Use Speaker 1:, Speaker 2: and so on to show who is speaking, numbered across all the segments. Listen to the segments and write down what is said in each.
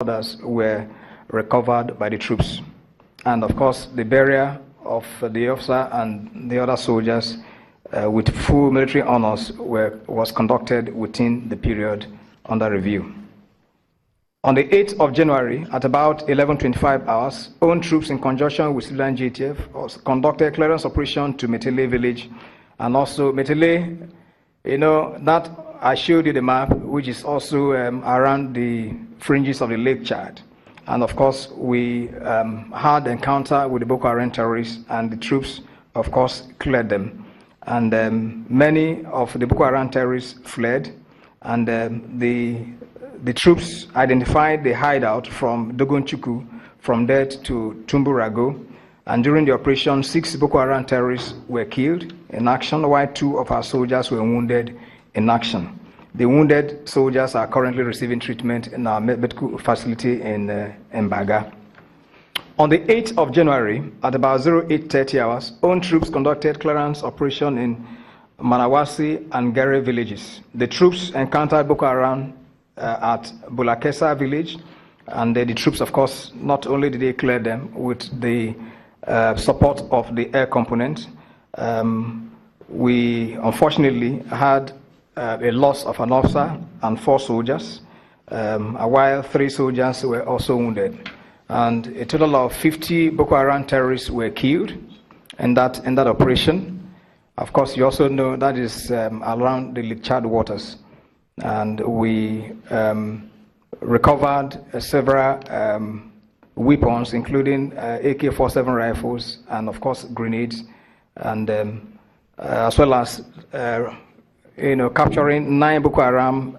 Speaker 1: others were recovered by the troops. And of course, the burial of the officer and the other soldiers with full military honors was conducted within the period under review. On the 8th of January, at about 11:25 hours, own troops in conjunction with civilian JTF conducted clearance operation to Metele village. And also Metele, that I showed you the map, which is also around the fringes of the Lake Chad. And of course, we had encounter with the Boko Haram terrorists, and the troops, of course, cleared them. And many of the Boko Haram terrorists fled, and the troops identified the hideout from Dogonchuku, from there to Tumburago. And during the operation, 6 Boko Haram terrorists were killed in action, while 2 of our soldiers were wounded in action. The wounded soldiers are currently receiving treatment in our medical facility in Baga. On the 8th of January, at about 08:30 hours, own troops conducted clearance operation in Manawasi and Gere villages. The troops encountered Boko Haram at Bulakesa village, and the troops, of course, not only did they clear them with the support of the air component, we unfortunately had a loss of an officer and 4 soldiers, while 3 soldiers were also wounded. And a total of 50 Boko Haram terrorists were killed in that operation. Of course, you also know that is around the Lake Chad waters. And we recovered several weapons, including AK-47 rifles and, of course, grenades, and as well as capturing 9 Boko Haram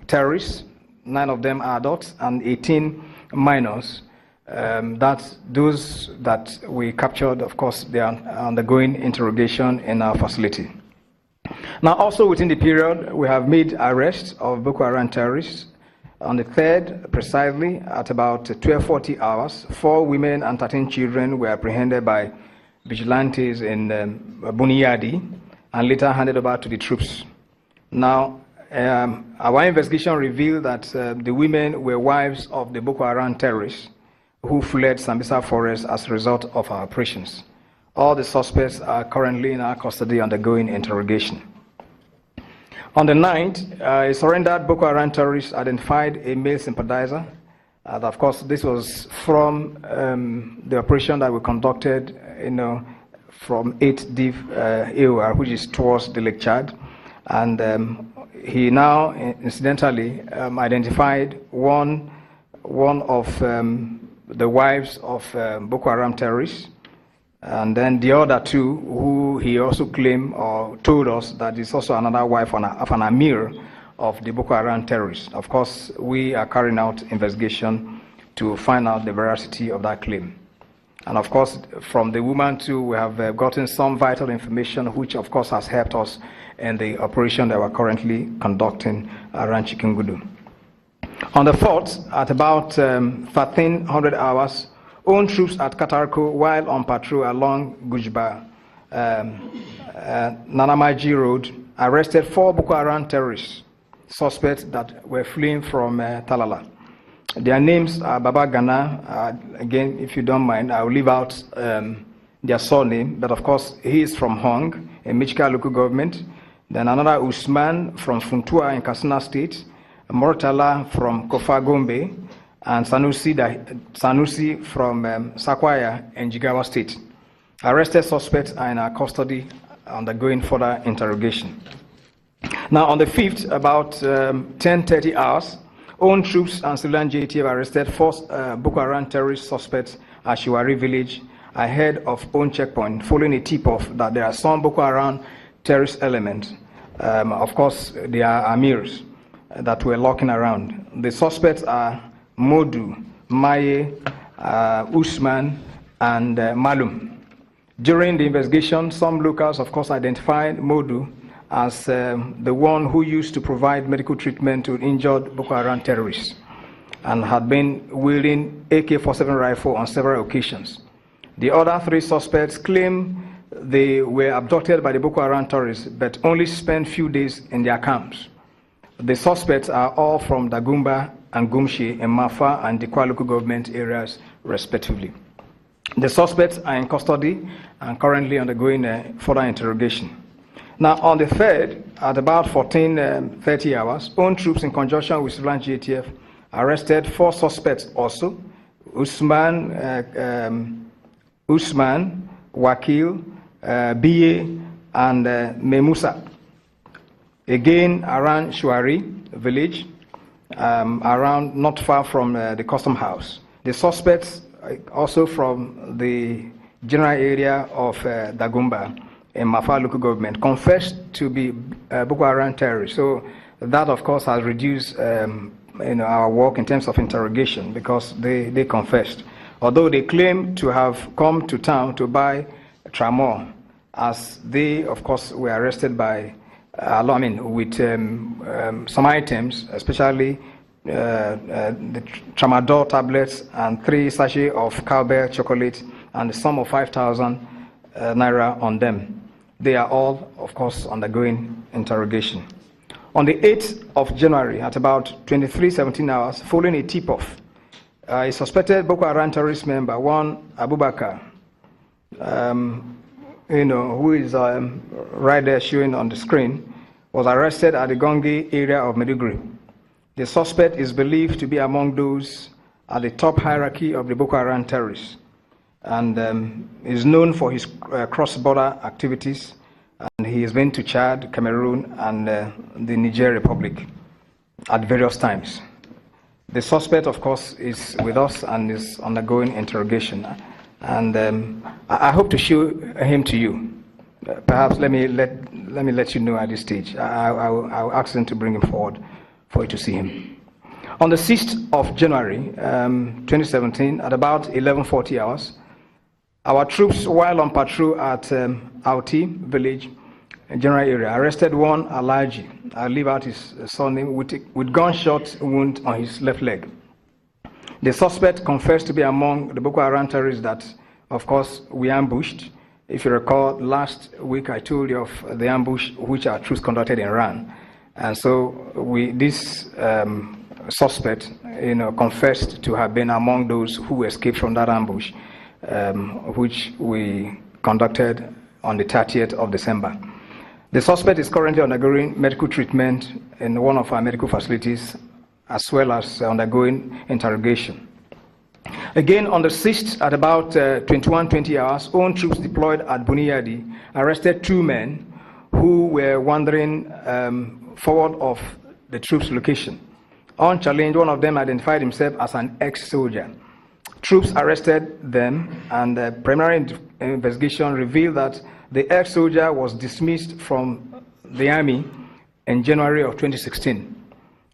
Speaker 1: terrorists, 9 of them adults, and 18 minors. Those that we captured, of course, they are undergoing interrogation in our facility. Now, also within the period, we have made arrests of Boko Haram terrorists. On the 3rd, precisely, at about 12:40 hours, 4 women and 13 children were apprehended by vigilantes in Buniyadi and later handed over to the troops. Now, our investigation revealed that the women were wives of the Boko Haram terrorists who fled Sambisa Forest as a result of our operations. All the suspects are currently in our custody undergoing interrogation. On the 9th, a surrendered Boko Haram terrorist identified a male sympathizer. And of course, this was from the operation that we conducted, from 8 Div AOR, which is towards the Lake Chad. And he now, incidentally, identified one of the wives of Boko Haram terrorists. And then the other 2, who he also claimed or told us that is also another wife of an Amir of the Boko Haram terrorists. Of course, we are carrying out investigation to find out the veracity of that claim. And of course, from the woman too, we have gotten some vital information, which of course has helped us in the operation that we're currently conducting around Chikingudu. On the 4th, at about 1300 hours, own troops at Katarko, while on patrol along Gujba, Nanamaji Road, arrested 4 Boko Haram terrorists, suspects that were fleeing from Talala. Their names are Baba Gana. Again, if you don't mind, I will leave out their surname, but of course, he is from Hong, in Michika local government. Then another Usman from Funtua in Katsina State, Mortala from Kofa Gombe, and Sanusi from Sakwaya in Jigawa State. Arrested suspects are in our custody undergoing further interrogation. Now, on the 5th, about 10:30 hours, own troops and civilian JTF arrested 4 Boko Haram terrorist suspects at Shiwari village ahead of own checkpoint, following a tip-off that there are some Boko Haram terrorist elements. Of course, they are Amirs that were lurking around. The suspects are Modu, Maye, Usman, and Malum. During the investigation, some locals, of course, identified Modu as the one who used to provide medical treatment to injured Boko Haram terrorists and had been wielding AK-47 rifle on several occasions. The other 3 suspects claim they were abducted by the Boko Haram terrorists but only spent few days in their camps. The suspects are all from Dagumba and Gumshi in Mafa and Dikwa local government areas, respectively. The suspects are in custody and currently undergoing further interrogation. Now, on the 3rd, at about 14:30 hours, own troops in conjunction with civilian GATF arrested 4 suspects also: Usman, Wakil, Biye, and Memusa. Again, around Shuari village, around not far from the custom house. The suspects also from the general area of Dagumba in Mafa local government confessed to be Boko Haram terrorists. So that, of course, has reduced our work in terms of interrogation because they confessed. Although they claim to have come to town to buy tramor, as they, of course, were arrested by with some items, especially the tramadol tablets and 3 sachets of cowbell chocolate and the sum of 5,000 naira on them. They are all, of course, undergoing interrogation. On the 8th of January, at about 23:17 hours, following a tip-off, a suspected Boko Haram terrorist member, one Abubakar, who is right there showing on the screen, was arrested at the Gongi area of Maiduguri. The suspect is believed to be among those at the top hierarchy of the Boko Haram terrorists and is known for his cross-border activities, and he has been to Chad, Cameroon, and the Niger Republic at various times. The suspect, of course, is with us and is undergoing interrogation. And I hope to show him to you. Perhaps let me let you know at this stage. I'll ask them to bring him forward for you to see him. On the 6th of January, 2017, at about 11:40 hours, our troops, while on patrol at Auti village, general area, arrested one Alaji. I'll leave out his surname with gunshot wound on his left leg. The suspect confessed to be among the Boko Haram terrorists that, of course, we ambushed. If you recall, last week I told you of the ambush which our troops conducted in Ran. And so this suspect, confessed to have been among those who escaped from that ambush, which we conducted on the 30th of December. The suspect is currently undergoing medical treatment in one of our medical facilities, as well as undergoing interrogation. Again, on the 6th, at about 21:20 hours, own troops deployed at Buniyadi arrested 2 men who were wandering forward of the troops' location. On challenge, one of them identified himself as an ex-soldier. Troops arrested them, and the preliminary investigation revealed that the ex-soldier was dismissed from the army in January of 2016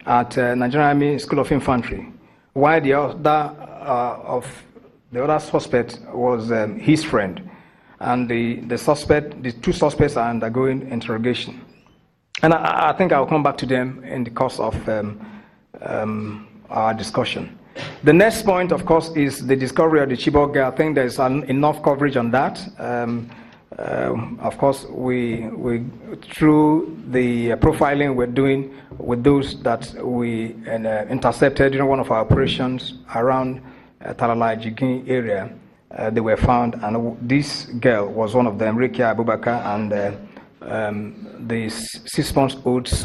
Speaker 1: at Nigerian Army School of Infantry, while the other suspect was his friend, and the 2 suspects are undergoing interrogation. And I think I'll come back to them in the course of our discussion. The next point, of course, is the discovery of the Chibok girl. I think there's enough coverage on that. Of course, we through the profiling we're doing with those that we intercepted during one of our operations around Talala Jigin area, they were found, and this girl was one of them, Rekia Abubakar, and the 6-month-old son.